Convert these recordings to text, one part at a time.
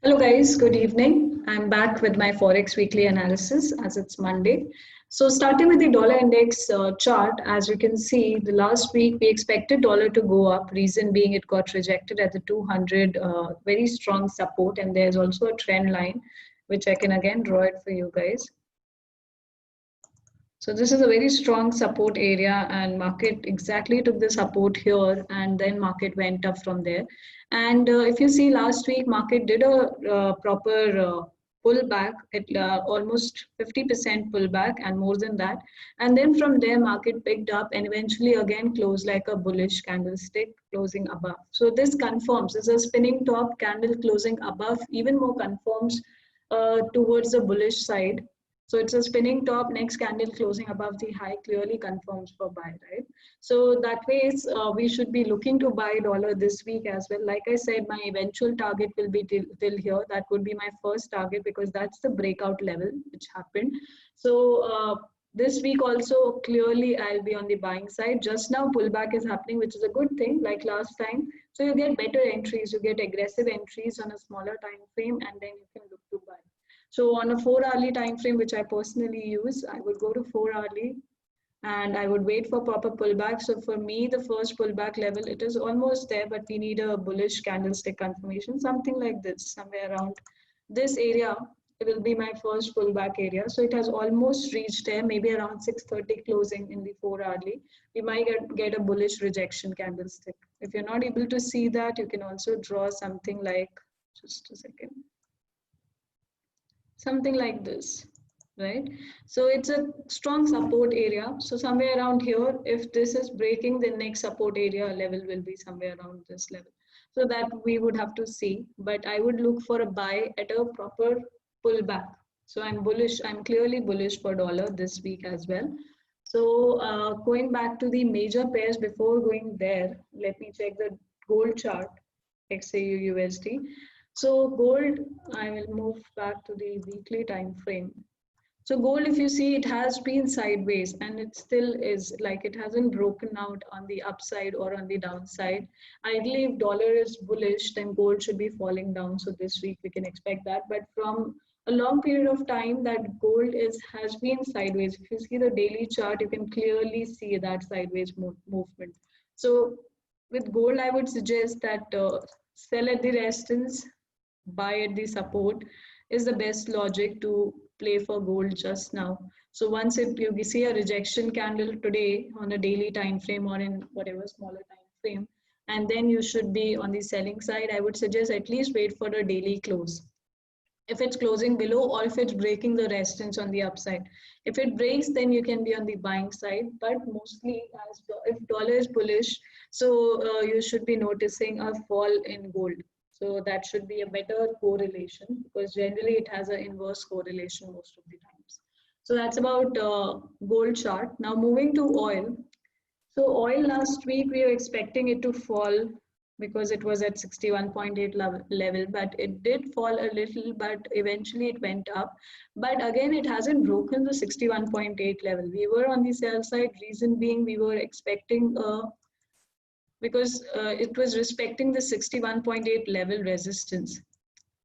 Hello guys, good evening. I'm back with my Forex weekly analysis as it's Monday. So starting with the dollar index chart, as you can see, the last week we expected dollar to go up. Reason being it got rejected at the 200, very strong support, and there's also a trend line, which I can again draw it for you guys. So this is a very strong support area, and market exactly took the support here, and then market went up from there. And if you see last week, market did a proper pullback, it almost 50% pullback and more than that. And then from there, market picked up and eventually again closed like a bullish candlestick closing above. So this confirms, this is a spinning top candle closing above, even more confirms towards the bullish side. So it's a spinning top, next candle closing above the high clearly confirms for buy, right? So that way we should be looking to buy dollar this week as well. Like I said, my eventual target will be till here. That would be my first target because that's the breakout level which happened. So this week also clearly I'll be on the buying side. Just now pullback is happening, which is a good thing like last time. So you get better entries, you get aggressive entries on a smaller time frame and then you can look to buy. So on a 4-hourly time frame, which I personally use, I would go to 4-hourly and I would wait for proper pullback. So for me, the first pullback level, it is almost there, but we need a bullish candlestick confirmation, something like this, somewhere around this area. It will be my first pullback area. So it has almost reached there, maybe around 6:30 closing in the 4-hourly. We might get a bullish rejection candlestick. If you're not able to see that, you can also draw something like, just a second, something like this, right? So it's a strong support area. So somewhere around here, if this is breaking, the next support area level will be somewhere around this level. So that we would have to see, but I would look for a buy at a proper pullback. So I'm bullish, I'm clearly bullish for dollar this week as well. So going back to the major pairs before going there, let me check the gold chart, XAU USD. So gold, I will move back to the weekly time frame. So gold, if you see, it has been sideways and it still is, like it hasn't broken out on the upside or on the downside. Ideally, if dollar is bullish, then gold should be falling down. So this week we can expect that. But from a long period of time, that gold has been sideways. If you see the daily chart, you can clearly see that sideways movement. So with gold, I would suggest that sell at the resistance, buy at the support is the best logic to play for gold just now. So once you see a rejection candle today on a daily time frame or in whatever smaller time frame, and then you should be on the selling side, I would suggest at least wait for the daily close. If it's closing below or if it's breaking the resistance on the upside. If it breaks, then you can be on the buying side, but mostly if dollar is bullish, so you should be noticing a fall in gold. So that should be a better correlation because generally it has an inverse correlation most of the times. So that's about gold chart. Now moving to oil. So oil last week we were expecting it to fall because it was at 61.8 level, but it did fall a little, but eventually it went up. But again, it hasn't broken the 61.8 level. We were on the sell side, reason being we were expecting because it was respecting the 61.8 level resistance,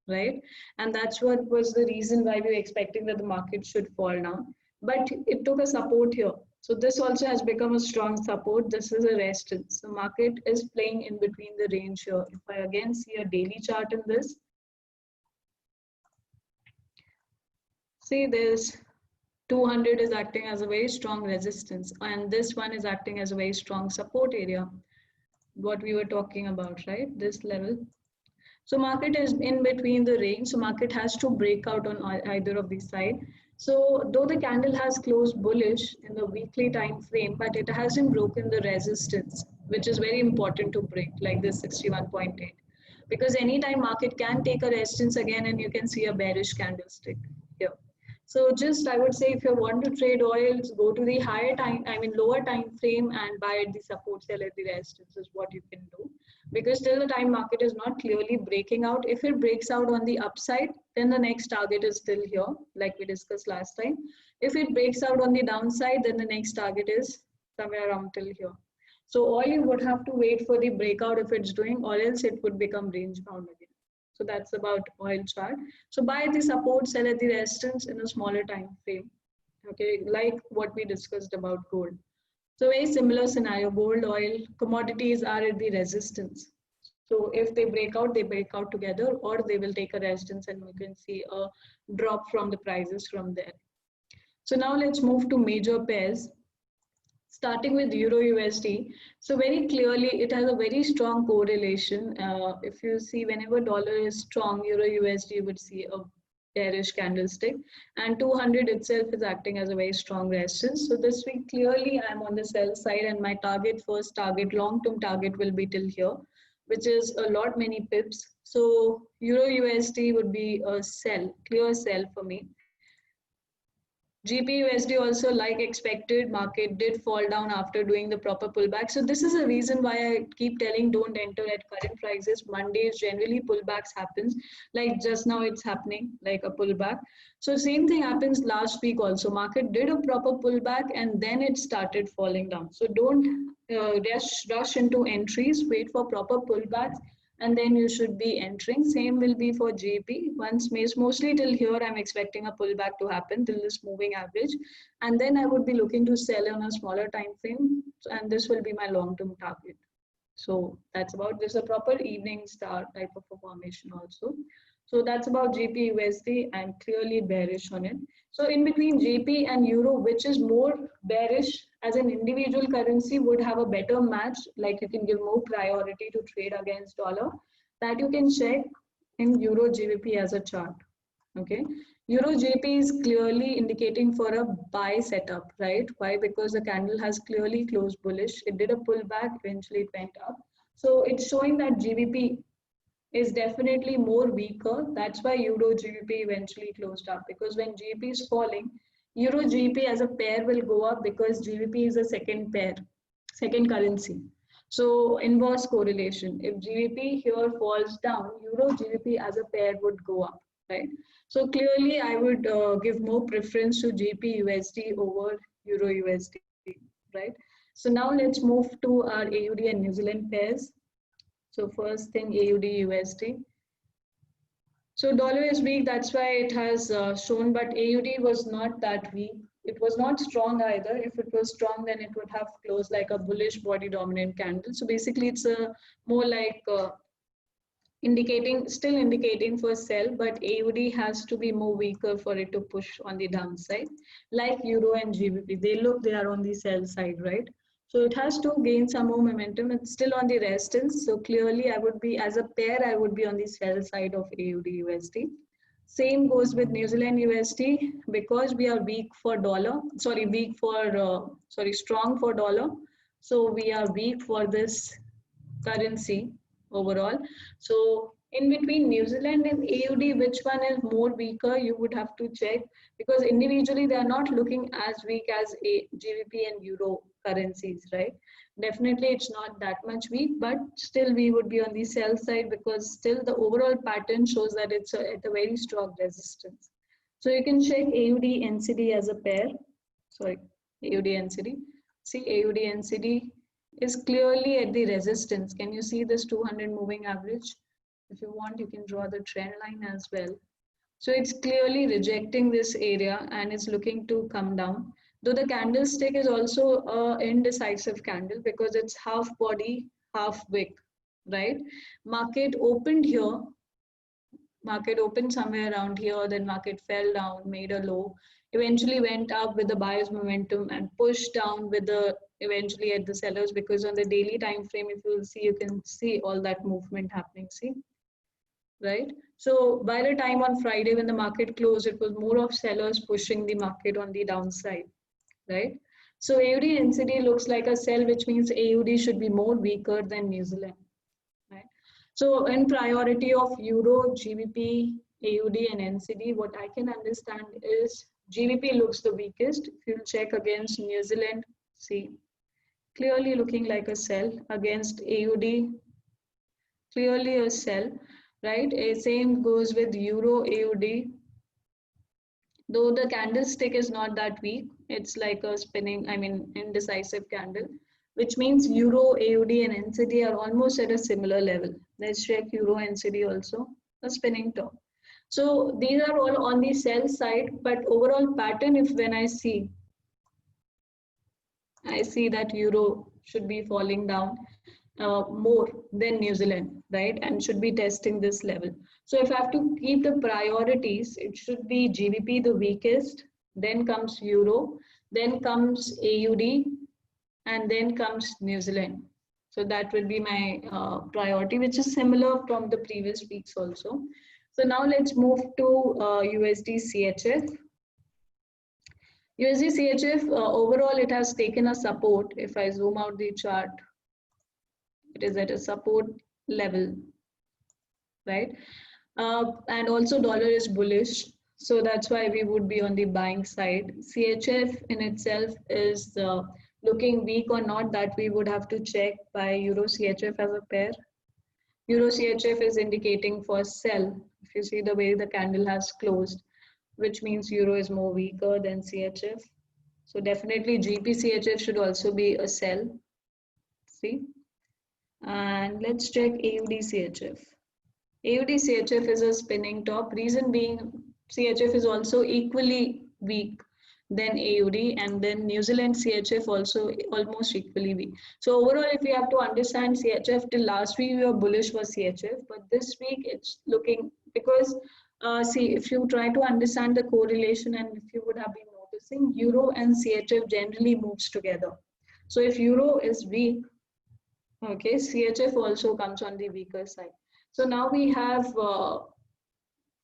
right? And that's what was the reason why we were expecting that the market should fall down. But it took a support here. So this also has become a strong support. This is a resistance. The market is playing in between the range here. If I again see a daily chart in this, see there's 200 is acting as a very strong resistance and this one is acting as a very strong support area. What we were talking about, right? This level. So market is in between the range. So market has to break out on either of these side. So though the candle has closed bullish in the weekly time frame, but it hasn't broken the resistance, which is very important to break, like this 61.8. Because anytime market can take a resistance again and you can see a bearish candlestick here. So just I would say if you want to trade oils, go to the lower time frame and buy at the support, sell at the resistance is what you can do. Because till the time market is not clearly breaking out, if it breaks out on the upside, then the next target is still here, like we discussed last time. If it breaks out on the downside, then the next target is somewhere around till here. So oil you would have to wait for the breakout if it's doing, or else it would become range bound again. So that's about oil chart. So buy the support, sell at the resistance in a smaller time frame. Okay, like what we discussed about gold. So very similar scenario, gold, oil, commodities are at the resistance. So if they break out together, or they will take a resistance and we can see a drop from the prices from there. So now let's move to major pairs, starting with Euro USD. So very clearly, it has a very strong correlation. If you see, whenever dollar is strong, Euro USD would see a bearish candlestick, and 200 itself is acting as a very strong resistance. So this week, clearly, I'm on the sell side, and my target, first target, long-term target will be till here, which is a lot many pips. So Euro USD would be a sell, clear sell for me. GPUSD also, like expected, market did fall down after doing the proper pullback. So this is a reason why I keep telling don't enter at current prices. Mondays generally pullbacks happens. Like just now it's happening like a pullback. So same thing happens last week also. Market did a proper pullback and then it started falling down. So don't rush into entries. Wait for proper pullbacks and then you should be entering. Same will be for GP. Once mostly till here, I'm expecting a pullback to happen till this moving average, and then I would be looking to sell on a smaller time frame, and this will be my long-term target. So that's about this, a proper evening star type of a formation also. So that's about GP USD. I'm clearly bearish on it. So in between GP and Euro, which is more bearish as an individual currency would have a better match, like you can give more priority to trade against dollar, that you can check in Euro GBP as a chart. Okay, Euro JP is clearly indicating for a buy setup, right? Why? Because the candle has clearly closed bullish. It did a pullback, eventually it went up. So it's showing that GBP is definitely more weaker. That's why Euro GBP eventually closed up, because when GBP is falling, Euro GBP as a pair will go up because GBP is a second pair, second currency. So inverse correlation. If GBP here falls down, Euro GBP as a pair would go up, right? So clearly, I would give more preference to GBP USD over Euro USD, right? So now let's move to our AUD and New Zealand pairs. So first thing, AUD USD. So dollar is weak, that's why it has shown, but AUD was not that weak. It was not strong either. If it was strong, then it would have closed like a bullish body dominant candle. So basically, it's a more like still indicating for sell, but AUD has to be more weaker for it to push on the downside. Like Euro and GBP, they are on the sell side, right? So it has to gain some more momentum. It's still on the resistance. So clearly I would be, as a pair, I would be on the sell side of AUD USD. Same goes with New Zealand USD, because we are weak for dollar, strong for dollar. So we are weak for this currency overall. So in between New Zealand and AUD, which one is more weaker, you would have to check, because individually they are not looking as weak as a GBP and Euro currencies, right? Definitely it's not that much weak, but still we would be on the sell side, because still the overall pattern shows that it's at a very strong resistance. So you can check AUD NCD as a pair. Sorry, AUD NCD. See, AUD NCD is clearly at the resistance. Can you see this 200 moving average? If you want, you can draw the trend line as well. So it's clearly rejecting this area and it's looking to come down. Though the candlestick is also an indecisive candle, because it's half body, half wick, right? Market opened here. Market opened somewhere around here, then market fell down, made a low, eventually went up with the buyer's momentum and pushed down with the eventually at the sellers, because on the daily time frame, if you will see, you can see all that movement happening, see, right? So by the time on Friday when the market closed, it was more of sellers pushing the market on the downside, right? So AUD NCD looks like a sell, which means AUD should be more weaker than New Zealand, right? So in priority of Euro, GBP, AUD and NCD, what I can understand is GBP looks the weakest. If you check against New Zealand, see, clearly looking like a sell. Against AUD, clearly a sell, right? Same goes with Euro, AUD. Though the candlestick is not that weak, it's like a indecisive candle, which means Euro, AUD and NCD are almost at a similar level. Let's check Euro NCD also. a spinning top. So these are all on the sell side, but overall pattern, if when I see that euro should be falling down more than New Zealand, right? And should be testing this level. So if I have to keep the priorities, it should be GBP the weakest, then comes euro, then comes AUD, and then comes New Zealand. So that will be my priority, which is similar from the previous weeks also. So now let's move to USD CHF. USD CHF, overall, it has taken a support. If I zoom out the chart, it is at a support level, right? And also dollar is bullish. So that's why we would be on the buying side. CHF in itself is looking weak or not, that we would have to check by Euro CHF as a pair. Euro CHF is indicating for sell. If you see the way the candle has closed, which means Euro is more weaker than CHF. So definitely GP CHF should also be a sell. See? And let's check AUD CHF. AUD CHF is a spinning top. Reason being, CHF is also equally weak than AUD, and then New Zealand CHF also almost equally weak. So overall, if we have to understand CHF, till last week we were bullish for CHF, but this week it's looking, because see, if you try to understand the correlation, and if you would have been noticing, Euro and CHF generally moves together. So if Euro is weak, okay, CHF also comes on the weaker side. So now we have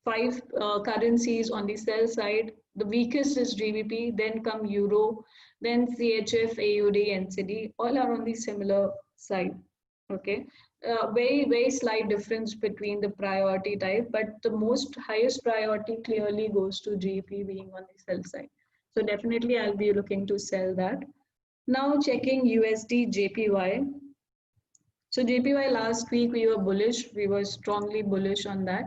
five currencies on the sell side. The weakest is GBP, then come Euro, then CHF, AUD, NCD. All are on the similar side. Okay, very slight difference between the priority type, but the most highest priority clearly goes to GBP being on the sell side. So definitely I'll be looking to sell that. Now checking USD JPY. So JPY last week we were bullish, we were strongly bullish on that.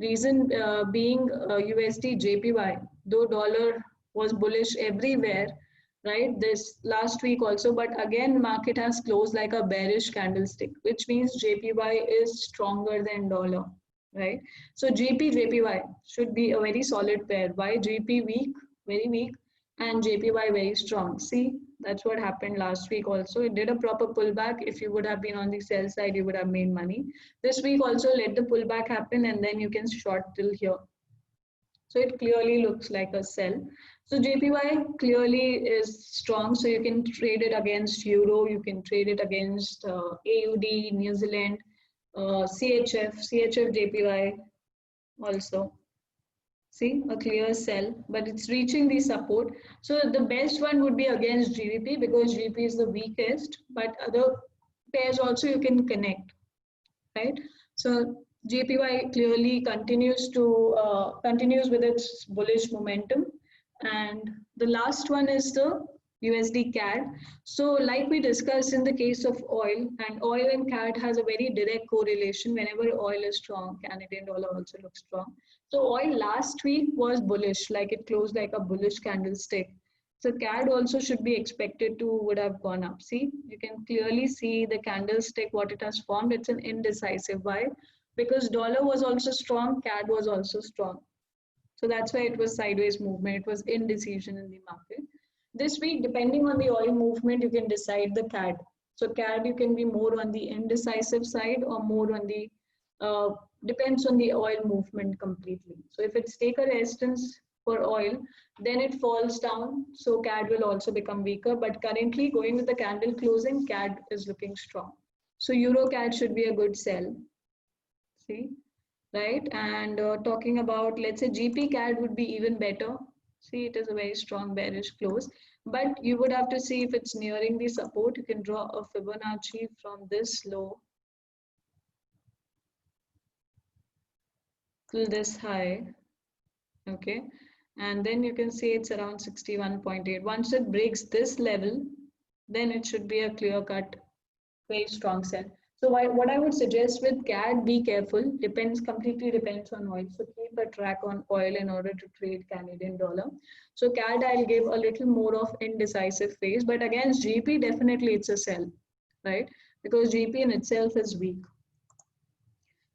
Reason being USD JPY, though dollar was bullish everywhere, right? This last week also, but again market has closed like a bearish candlestick, which means JPY is stronger than dollar, right? So GP JPY should be a very solid pair. Why GP weak, very weak, and JPY very strong. See, that's what happened last week also. It did a proper pullback. If you would have been on the sell side, you would have made money. This week also let the pullback happen, and then you can short till here. So it clearly looks like a sell. So JPY clearly is strong. So you can trade it against Euro. You can trade it against AUD, New Zealand, CHF, JPY also. See, a clear sell, but it's reaching the support. So the best one would be against GBP, because GBP is the weakest, but other pairs also you can connect, right? So JPY clearly continues with its bullish momentum. And the last one is the USD CAD. So like we discussed in the case of oil, and oil and CAD has a very direct correlation. Whenever oil is strong, Canadian dollar also looks strong. So oil last week was bullish, like it closed like a bullish candlestick. So CAD also should be expected to would have gone up. See, you can clearly see the candlestick, what it has formed. It's an indecisive. Why? Because dollar was also strong, CAD was also strong. So that's why it was sideways movement. It was indecision in the market. This week, depending on the oil movement, you can decide the CAD. So CAD, you can be more on the indecisive side or more on the, depends on the oil movement completely. So if it's take a resistance for oil, then it falls down. So CAD will also become weaker. But currently going with the candle closing, CAD is looking strong. So Euro CAD should be a good sell. See, right? And talking about, let's say GP CAD would be even better. See, it is a very strong bearish close, but you would have to see if it's nearing the support. You can draw a Fibonacci from this low till this high, okay? And then you can see it's around 61.8. Once it breaks this level, then it should be a clear-cut, very strong sell. So what I would suggest with CAD, be careful. Completely depends on oil. So keep a track on oil in order to trade Canadian dollar. So CAD, I'll give a little more of indecisive phase, but against GP, definitely it's a sell, right? Because GP in itself is weak.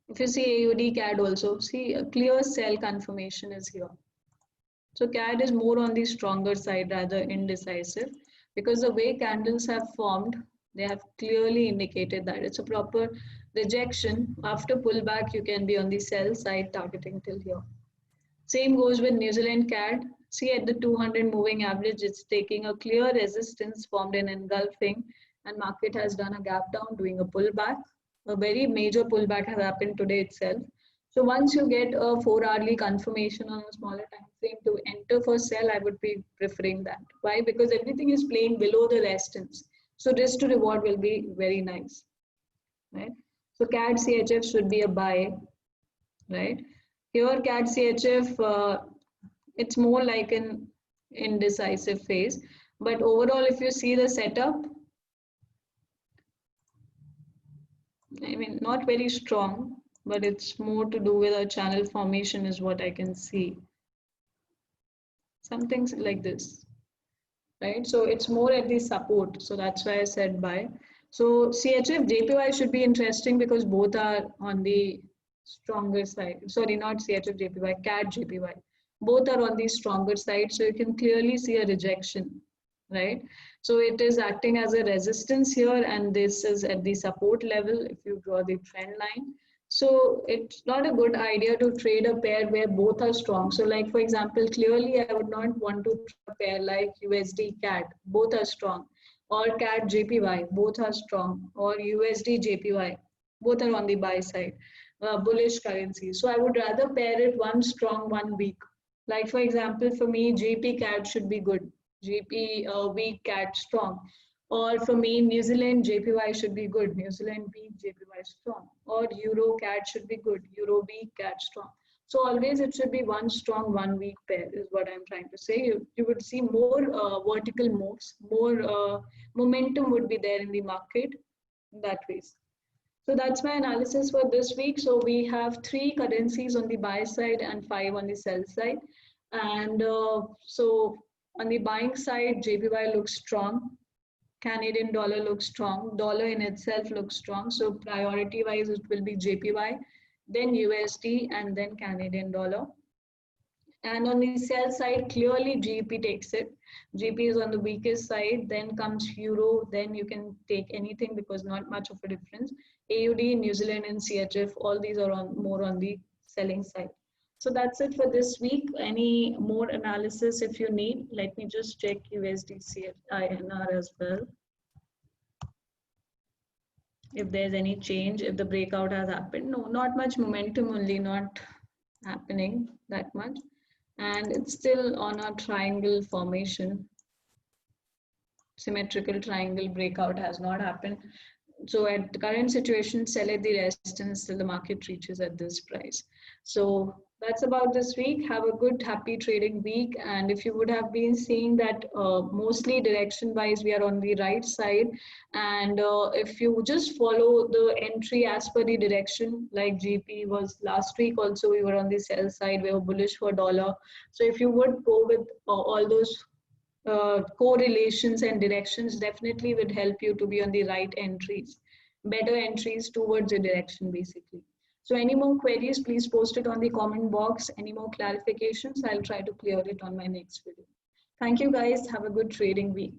If you see AUD CAD also, see a clear sell confirmation is here. So CAD is more on the stronger side rather indecisive, because the way candles have formed, they have clearly indicated that it's a proper rejection. After pullback, you can be on the sell side targeting till here. Same goes with New Zealand CAD. See at the 200 moving average, it's taking a clear resistance formed in engulfing, and market has done a gap down doing a pullback. A very major pullback has happened today itself. So once you get a 4-hourly confirmation on a smaller time frame to enter for sell, I would be preferring that. Why? Because everything is playing below the resistance. So risk to reward will be very nice, right? So CAD CHF should be a buy, right? Here CAD CHF, it's more like an indecisive phase. But overall, if you see the setup, I mean, not very strong, but it's more to do with a channel formation is what I can see. Something like this, right? So it's more at the support. So that's why I said buy. So CHF, JPY should be interesting because both are on the stronger side. Sorry, not CHF, JPY, CAD, JPY. Both are on the stronger side. So you can clearly see a rejection, right? So it is acting as a resistance here, and this is at the support level if you draw the trend line. So it's not a good idea to trade a pair where both are strong. So like for example, clearly I would not want to trade a pair like USD CAD, both are strong, or CAD JPY, both are strong, or USD JPY, both are on the buy side, bullish currencies. So I would rather pair it one strong, one weak. Like for example, for me, GP CAD should be good, GP weak CAD strong. Or for me, New Zealand JPY should be good, New Zealand weak JPY strong. Or Euro CAD should be good, Euro weak CAD strong. So always it should be one strong, one weak pair is what I'm trying to say. You would see more vertical moves, more momentum would be there in the market in that ways. So that's my analysis for this week. So we have 3 currencies on the buy side and 5 on the sell side. And so on the buying side, JPY looks strong. Canadian dollar looks strong. Dollar in itself looks strong. So priority wise, it will be JPY, then USD, and then Canadian dollar. And on the sell side, clearly GBP takes it. GBP is on the weakest side. Then comes Euro. Then you can take anything because not much of a difference. AUD, New Zealand, and CHF. All these are on more on the selling side. So that's it for this week. Any more analysis if you need? Let me just check USD INR as well. If there's any change, if the breakout has happened. No, not much momentum, only not happening that much. And it's still on a triangle formation. Symmetrical triangle breakout has not happened. So at the current situation, sell at the resistance till the market reaches at this price. So that's about this week. Have a good, happy trading week. And if you would have been seeing that mostly direction wise, we are on the right side. And if you just follow the entry as per the direction, like GP was last week also, we were on the sell side, we were bullish for dollar. So if you would go with all those correlations and directions, definitely would help you to be on the right entries, better entries towards the direction basically. So any more queries, please post it on the comment box. Any more clarifications, I'll try to clear it on my next video. Thank you guys. Have a good trading week.